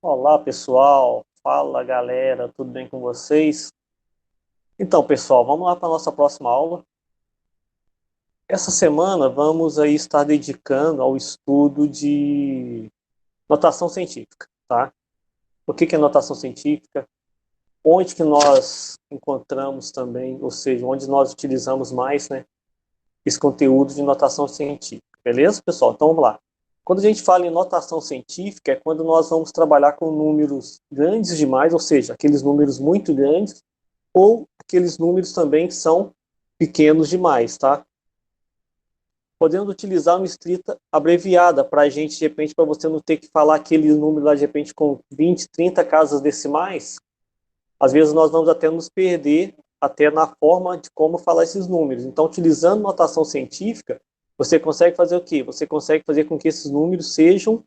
Olá, pessoal. Fala, galera. Tudo bem com vocês? Então, pessoal, vamos lá para a nossa próxima aula. Essa semana vamos aí estar dedicando ao estudo de notação científica, tá? O que que é notação científica? Onde que nós encontramos também, ou seja, onde nós utilizamos mais, né, esse conteúdo de notação científica. Beleza, pessoal? Então, vamos lá. Quando a gente fala em notação científica, é quando nós vamos trabalhar com números grandes demais, ou seja, aqueles números muito grandes, ou aqueles números também que são pequenos demais, tá? Podendo utilizar uma escrita abreviada para a gente, de repente, para você não ter que falar aquele número lá, de repente, com 20, 30 casas decimais, às vezes nós vamos até nos perder até na forma de como falar esses números. Então, utilizando notação científica, você consegue fazer o quê? Você consegue fazer com que esses números sejam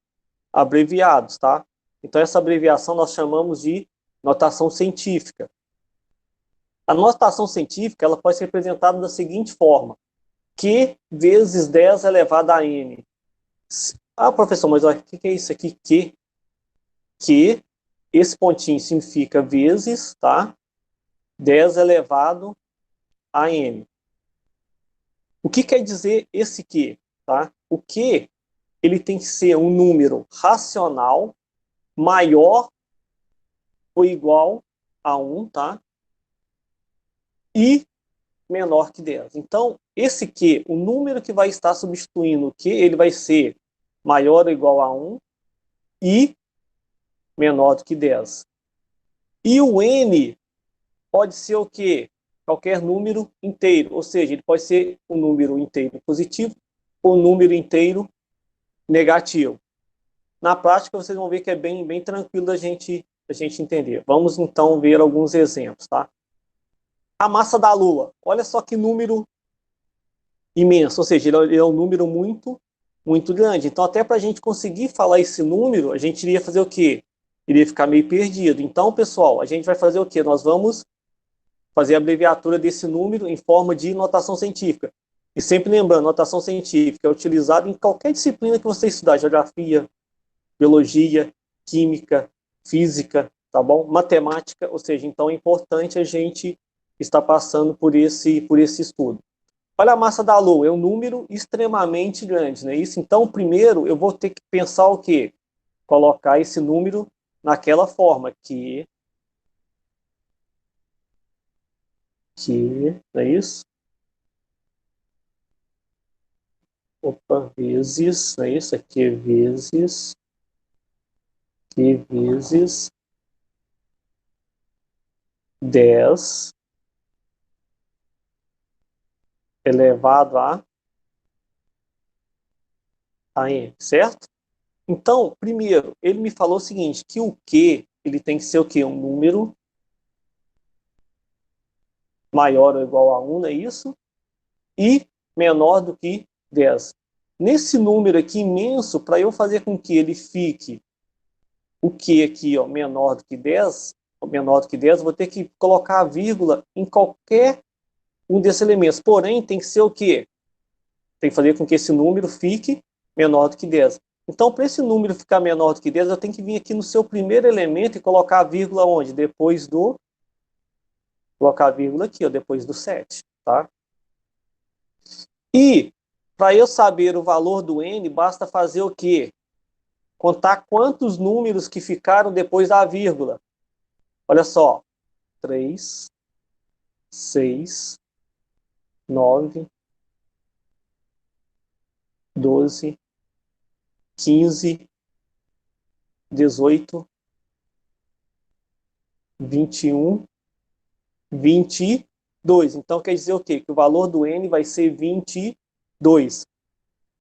abreviados, tá? Então, essa abreviação nós chamamos de notação científica. A notação científica ela pode ser representada da seguinte forma: Q vezes 10 elevado a n. Ah, professor, mas o que é isso aqui? Q, esse pontinho significa vezes, tá? 10 elevado a n. O que quer dizer esse Q? Tá? O Q ele tem que ser um número racional maior ou igual a 1, tá? E menor que 10. Então, esse Q, o número que vai estar substituindo o Q, ele vai ser maior ou igual a 1 e menor do que 10. E o N pode ser o quê? Qualquer número inteiro, ou seja, ele pode ser um número inteiro positivo ou um número inteiro negativo. Na prática, vocês vão ver que é bem tranquilo da gente entender. Vamos então ver alguns exemplos, tá? A massa da Lua. Olha só que número imenso, ou seja, ele é um número muito grande. Então, até para a gente conseguir falar esse número, a gente iria fazer o quê? Iria ficar meio perdido. Então, pessoal, a gente vai fazer o quê? Nós vamos fazer a abreviatura desse número em forma de notação científica. E sempre lembrando, notação científica é utilizada em qualquer disciplina que você estudar, geografia, biologia, química, física, tá bom? Matemática, ou seja, então é importante a gente estar passando por esse estudo. Olha a massa da Lua, é um número extremamente grande, não é isso? Então, primeiro, eu vou ter que pensar o quê? Colocar esse número naquela forma, não é isso? Opa, vezes, não é isso? Aqui é vezes 10 elevado a n, certo? Então, primeiro, ele me falou o seguinte, que o Q, ele tem que ser o quê? Um número maior ou igual a 1, não é isso? E menor do que 10. Nesse número aqui imenso, para eu fazer com que ele fique o Q aqui, ó, menor do que 10, eu vou ter que colocar a vírgula em qualquer um desses elementos. Porém, tem que ser o quê? Tem que fazer com que esse número fique menor do que 10. Então, para esse número ficar menor do que 10, eu tenho que vir aqui no seu primeiro elemento e colocar a vírgula onde? Colocar a vírgula aqui, ó, depois do 7, tá? E, para eu saber o valor do n, basta fazer o quê? Contar quantos números que ficaram depois da vírgula. Olha só, 3, 6, 9, 12, 15, 18, 21, 22. Então, quer dizer o quê? Que o valor do n vai ser 22.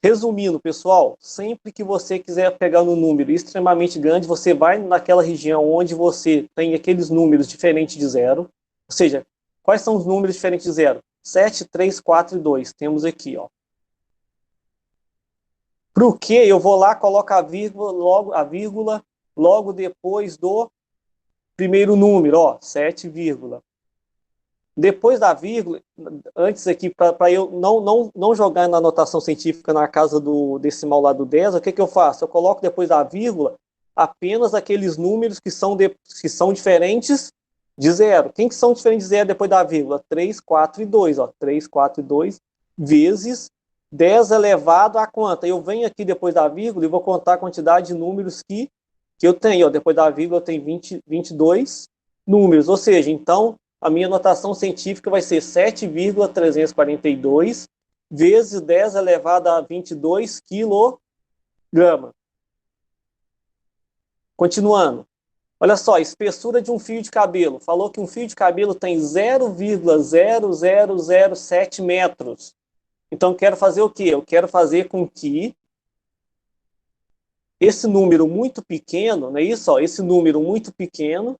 Resumindo, pessoal, sempre que você quiser pegar um número extremamente grande, você vai naquela região onde você tem aqueles números diferentes de zero. Ou seja, quais são os números diferentes de zero? 7, 3, 4 e 2. Temos aqui, ó. Para o que eu vou lá, coloco a vírgula logo depois do primeiro número, ó, 7, vírgula. Depois da vírgula, antes aqui, para eu não jogar na notação científica na casa do decimal lá do 10, o que eu faço? Eu coloco depois da vírgula apenas aqueles números que são diferentes de zero. Quem que são diferentes de zero depois da vírgula? 3, 4 e 2. Ó. 3, 4 e 2 vezes 10 elevado a quanto? Eu venho aqui depois da vírgula e vou contar a quantidade de números que eu tenho. Ó. Depois da vírgula eu tenho 22 números. Ou seja, então, a minha notação científica vai ser 7,342 vezes 10 elevado a 22 quilograma. Continuando. Olha só, espessura de um fio de cabelo. Falou que um fio de cabelo tem 0,0007 metros. Então, eu quero fazer o quê? Eu quero fazer com que esse número muito pequeno, não é isso? Ó, esse número muito pequeno,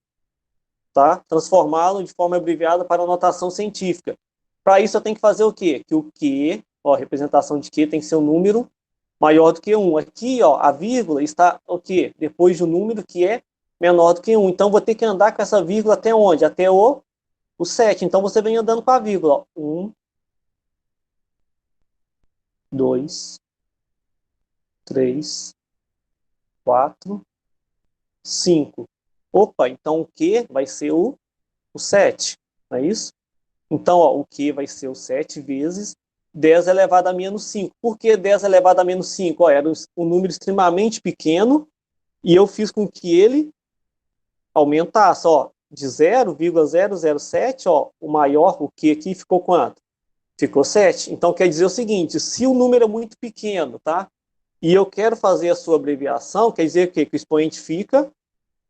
tá? Transformá-lo de forma abreviada para a notação científica. Para isso, eu tenho que fazer o quê? Que o Q, ó, representação de Q tem que ser um número maior do que 1. Aqui, ó, a vírgula está o quê? Depois do número que é menor do que 1. Então, vou ter que andar com essa vírgula até onde? Até o 7. Então, você vem andando com a vírgula. Ó. 1, 2, 3, 4, 5. Opa, então o Q vai ser o 7. Não é isso? Então, ó, o Q vai ser o 7 vezes 10 elevado a menos 5. Por que 10 elevado a menos 5? Ó, era um número extremamente pequeno e eu fiz com que ele aumentasse. Ó, de 0,007, ó, o maior, o Q aqui ficou quanto? Ficou 7. Então, quer dizer o seguinte, se o número é muito pequeno, tá? E eu quero fazer a sua abreviação, quer dizer que o expoente fica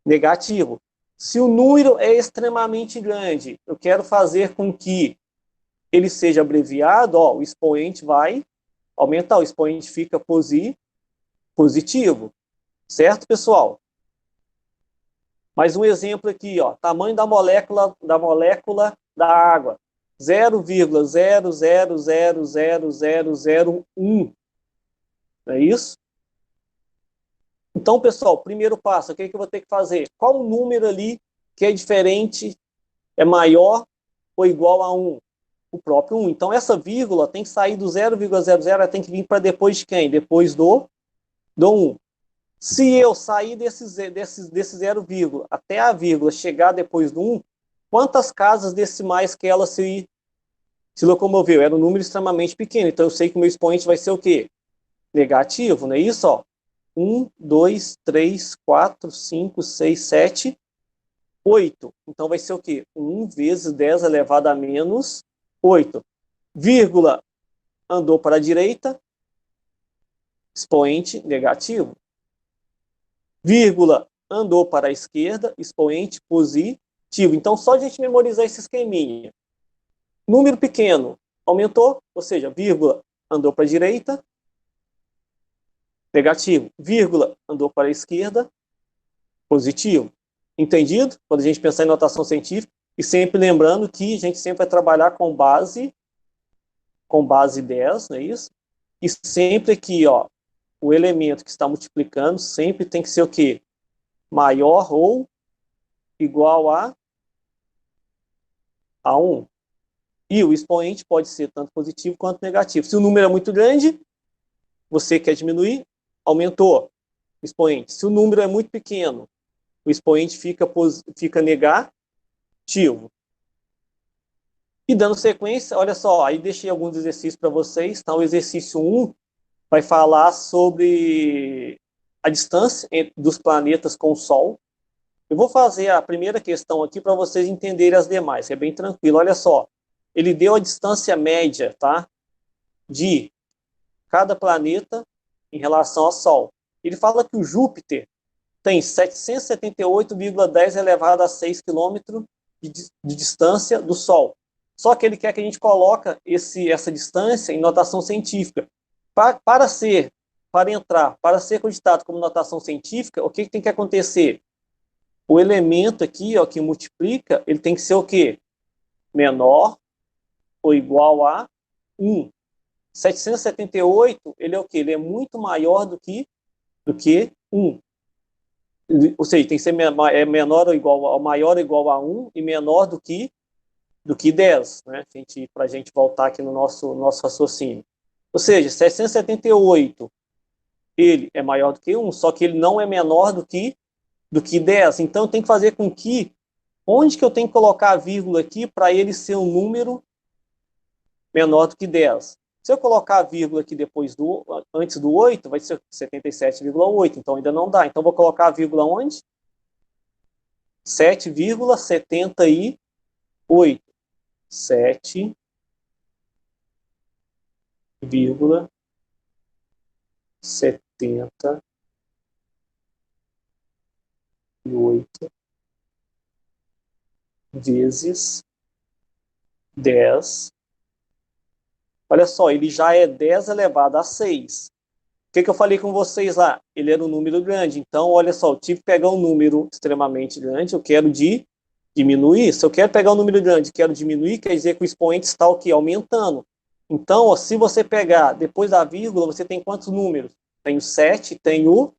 negativo. Se o número é extremamente grande, eu quero fazer com que ele seja abreviado, ó, o expoente vai aumentar, o expoente fica positivo. Certo, pessoal? Mais um exemplo aqui, ó, tamanho da molécula da água. 0,00000001. Não é isso? Então, pessoal, primeiro passo, o que eu vou ter que fazer? Qual o número ali que é diferente, é maior ou igual a 1? O próprio 1. Então, essa vírgula tem que sair do 0,00, ela tem que vir para depois de quem? Depois do 1. Se eu sair desse 0, até a vírgula chegar depois do 1, quantas casas decimais que ela se locomoveu? Era um número extremamente pequeno. Então, eu sei que o meu expoente vai ser o quê? Negativo, não é isso? Ó? 1, 2, 3, 4, 5, 6, 7, 8. Então, vai ser o quê? 1 vezes 10 elevado a menos 8. Vírgula andou para a direita, expoente negativo. Vírgula andou para a esquerda, expoente positivo. Então, só a gente memorizar esse esqueminha. Número pequeno aumentou, ou seja, vírgula andou para a direita, negativo. Vírgula andou para a esquerda, positivo. Entendido? Quando a gente pensar em notação científica, e sempre lembrando que a gente sempre vai trabalhar com base 10, não é isso? E sempre aqui, ó, o elemento que está multiplicando sempre tem que ser o quê? Maior ou igual a 1. E o expoente pode ser tanto positivo quanto negativo. Se o número é muito grande, você quer diminuir, aumentou o expoente. Se o número é muito pequeno, o expoente fica negativo. E dando sequência, olha só, aí deixei alguns exercícios para vocês. Então, o exercício 1 vai falar sobre a distância dos planetas com o Sol. Eu vou fazer a primeira questão aqui para vocês entenderem as demais, que é bem tranquilo. Olha só, ele deu a distância média, tá, de cada planeta em relação ao Sol. Ele fala que o Júpiter tem 778,10 elevado a 6 quilômetros de distância do Sol. Só que ele quer que a gente coloque essa distância em notação científica. Para ser cogitado como notação científica, o que tem que acontecer? O elemento aqui, ó, que multiplica, ele tem que ser o quê? Menor ou igual a 1. 778, ele é o quê? Ele é muito maior do que 1. Ou seja, tem que ser menor ou igual a, maior ou igual a 1 e menor do que 10, né? Para a gente voltar aqui no nosso raciocínio. Ou seja, 778 ele é maior do que 1, só que ele não é menor do que 10. Então, tem que fazer com que, onde que eu tenho que colocar a vírgula aqui para ele ser um número menor do que 10? Se eu colocar a vírgula aqui antes do 8, vai ser 77,8, então ainda não dá. Então, vou colocar a vírgula onde? 7,78. 7,78 vezes 10. Olha só, ele já é 10 elevado a 6. O que eu falei com vocês lá? Ele era um número grande. Então, olha só, eu tive que pegar um número extremamente grande, eu quero diminuir. Se eu quero pegar um número grande e quero diminuir, quer dizer que o expoente está o quê? Aumentando. Então, ó, se você pegar depois da vírgula, você tem quantos números? Tem o 7, tem o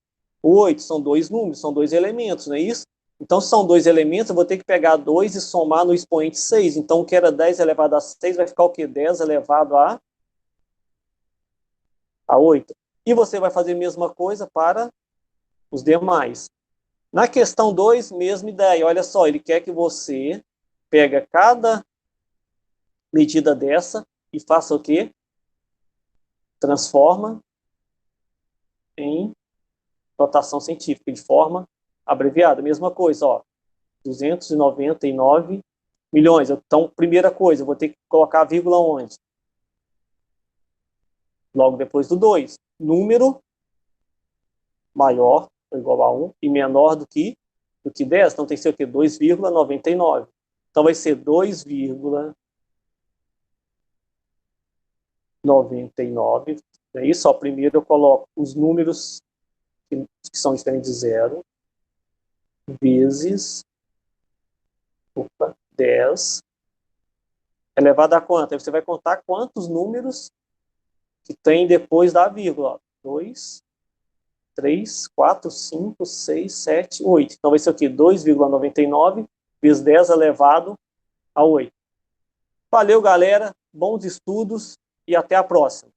8. São dois números, são dois elementos, não é isso? Então, se são dois elementos, eu vou ter que pegar 2 e somar no expoente 6. Então, o que era 10 elevado a 6 vai ficar o quê? 10 elevado a 8. E você vai fazer a mesma coisa para os demais. Na questão 2, mesma ideia. Olha só, ele quer que você pega cada medida dessa e faça o quê? Transforma em notação científica, de forma abreviada. Mesma coisa, ó, 299 milhões. Então, primeira coisa, eu vou ter que colocar a vírgula onde? Logo depois do 2. Número maior ou igual a 1 e menor do que 10. Então, tem que ser o quê? 2,99. Então, vai ser 2,99. É isso? Ó, primeiro eu coloco os números que são diferentes de 0 vezes 10 elevado a quanto? Aí você vai contar quantos números que tem depois da vírgula. 2, 3, 4, 5, 6, 7, 8. Então vai ser o quê? 2,99 vezes 10 elevado a 8. Valeu, galera. Bons estudos e até a próxima.